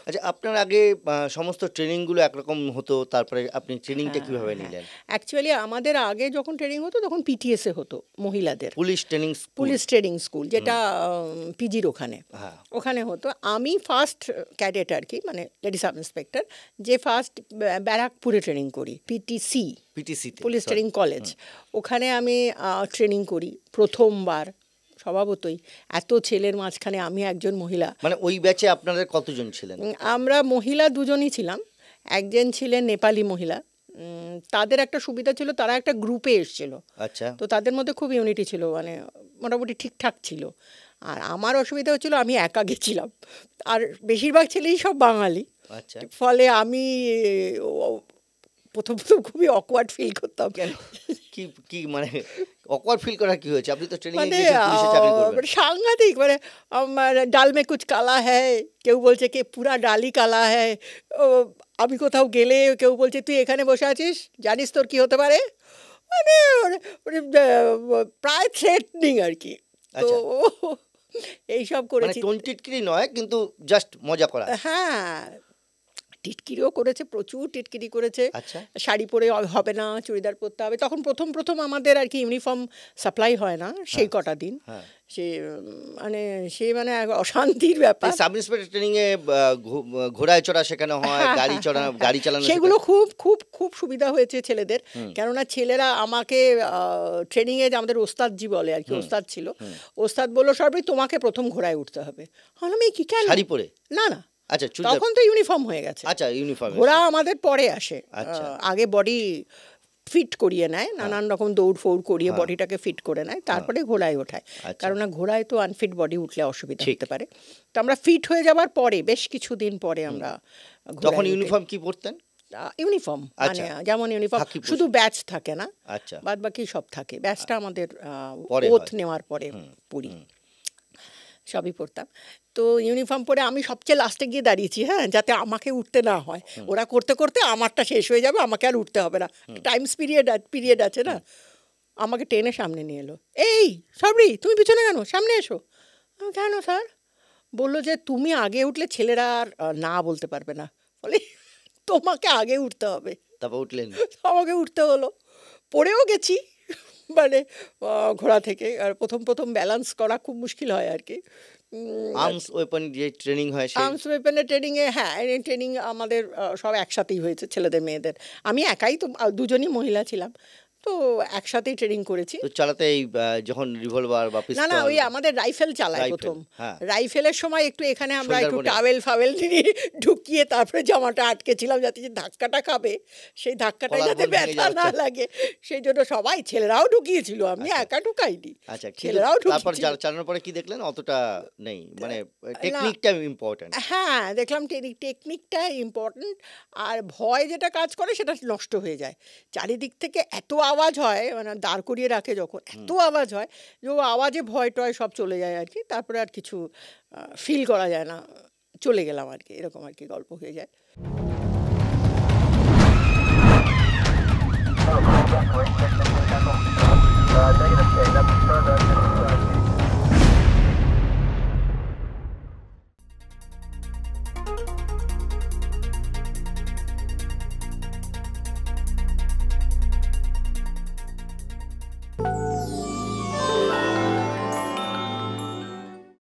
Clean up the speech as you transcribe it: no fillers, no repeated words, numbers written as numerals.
আচ্ছা, আপনার আগে সমস্ত ট্রেনিংগুলো একরকম হতো, তারপরে আপনি ট্রেনিংটা কিভাবে নিলেন? অ্যাকচুয়ালি আমাদের আগে যখন ট্রেনিং হতো তখন পিটিএসে হতো মহিলাদের, পুলিশ ট্রেনিং স্কুল, যেটা পিজির ওখানে ওখানে হতো। আমি ফার্স্ট ক্যাডেট আর কি, মানে লেডি সাব ইন্সপেক্টর, যে ফার্স্ট ব্যারাকপুরে ট্রেনিং করি, পিটিসি পুলিশ ট্রেনিং কলেজ, ওখানে আমি ট্রেনিং করি প্রথমবার। স্বভাবতই এত ছেলের মাঝখানে আমি একজন মহিলা। মানে ওই ব্যাচে আপনাদের কতজন ছিলেন? আমরা মহিলা দুজনই ছিলাম, একজন ছিলেন নেপালি মহিলা। তাদের একটা সুবিধা ছিল, তারা একটা গ্রুপে এসেছিল, আচ্ছা, তো তাদের মধ্যে খুব ইউনিটি ছিল, মানে মোটামুটি ঠিকঠাক ছিল। আর আমার অসুবিধা হচ্ছিল, আমি একা গেছিলাম, আর বেশিরভাগ ছেলেই সব বাঙালি। আচ্ছা, ফলে আমি প্রথম খুবই অকওয়ার্ড ফিল করতাম। কি মানে অকওয়ার্ড ফিল করা কি হয়েছে? আপনি তো ট্রেনিং এ গিয়েছেন, পুলিশে চাকরি করবেন। সাংঘাতিক, মানে ডাল মে কুছ কালা হ্যায়, কেউ বলছে কি পুরা ডালই কালা হ্যায়। আমি কোথাও গেলে কেউ বলছে তুই এখানে বসে আছিস, জানিস তোর কি হতে পারে, মানে প্রায় থ্রেটনিং আর কি। তো এইসব করেছি, টিটকিরি নয়, কিন্তু জাস্ট মজা করা। হ্যাঁ, টিটকিরিও করেছে, প্রচুর টিটকিরি করেছে। আচ্ছা, শাড়ি পরে হবে না, চুড়িদার পরতে হবে। তখন প্রথম আমাদের আর কি ইউনিফর্ম সাপ্লাই হয় না সেই কটা দিন। সে মানে অশান্তির ব্যাপার। সাব ইন্সপেক্টর ট্রেনিং এ ঘোড়ায় চড়া শেখানো হয়, গাড়ি চালানো। সেগুলো খুব খুব খুব সুবিধা হয়েছে ছেলেদের, কেননা ছেলেরা আমাকে ট্রেনিং এ আমাদের ওস্তাদজি বলে আর কি, ওস্তাদ ছিল, ওস্তাদ বললো সর্বই তোমাকে প্রথম ঘোড়ায় উঠতে হবে। আমি কি কেন? শাড়ি পরে? না, আচ্ছা, তখন তো ইউনিফর্ম হয়ে গেছে। আচ্ছা, ইউনিফর্ম। ঘোড়া আমাদের পরে আসে, আগে বডি ফিট করিয়ে নেয়, নানান রকম দৌড় ফৌড় করিয়ে বডিটাকে ফিট করে নেয়, তারপরে ঘোড়ায় ওঠায়। কারণ ঘোড়ায় তো আনফিট বডি উঠলে অসুবিধা হতে পারে। তো আমরা ফিট হয়ে যাবার পরে বেশ কিছুদিন পরে আমরা। তখন ইউনিফর্ম কি পরতেন? ইউনিফর্ম মানে যেমন ইউনিফর্ম, শুধু ব্যাচ থাকে না, বাদ বাকি সব থাকে। ব্যাচটা আমাদের ওথ নেওয়ার পরে পড়ি, সবই পড়তাম। তো ইউনিফর্ম পরে আমি সবচেয়ে লাস্টে গিয়ে দাঁড়িয়েছি, হ্যাঁ, যাতে আমাকে উঠতে না হয়। ওরা করতে করতে আমারটা শেষ হয়ে যাবে, আমাকে আর উঠতে হবে না, টাইমস পিরিয়ড আছে না। আমাকে টেনে সামনে নিয়ে এলো, এই সবরি তুমি পিছনে কেন, সামনে এসো। কেন স্যার? বললো যে তুমি আগে উঠলে ছেলেরা আর না বলতে পারবে না, ফলে তোমাকে আগে উঠতে হবে। তারপর উঠলেন? আমাকে উঠতে হলো, পড়েও গেছি মানে ঘোড়া থেকে। আর প্রথম ব্যালেন্স করা খুব মুশকিল হয় আর কি। আর্মস ওয়েপন যে ট্রেনিং হয়, আর্মস ওয়েপনের ট্রেনিংয়ে, হ্যাঁ, ট্রেনিং আমাদের সব একসাথেই হয়েছে, ছেলেদের মেয়েদের। আমি একাই তো, দুজনই মহিলা ছিলাম, তো একসাথেই ট্রেনিং করেছি। তো চালাতে যখন রিভলভার বা পিস্তল? না, ওই আমাদের রাইফেল চালায় প্রথম। রাইফেলের সময় একটু এখানে আমরা একটু টাওয়েল ফাওয়েল দিয়ে ঢুকিয়ে তারপরে জামাটা আটকেছিলাম, যাতে যে ধাক্কাটা খাবে সেই ধাক্কাটা যাতে ব্যথা না লাগে, সেই জন্য সবাই ছেলেরাও ঢুকিয়েছিল, আমি একা ঢুকাইনি। আচ্ছা, ছেলেরাও ঢুকিয়েছিল। তারপর চালানোর পরে কি দেখলেন? অতটা নেই, মানে টেকনিকটা ইম্পর্টেন্ট। হ্যাঁ, দেখলাম টেকনিকটা ইম্পর্টেন্ট, আর ভয় যেটা কাজ করে সেটা নষ্ট হয়ে যায়। চারিদিক থেকে এত আওয়াজ হয়, মানে দাঁড় করিয়ে রাখে যখন, এত আওয়াজ হয় যে আওয়াজে ভয় টয় সব চলে যায় আর কি। তারপরে আর কিছু ফিল করা যায় না, চলে গেলাম আর কি, এরকম আর কি গল্প হয়ে যায়।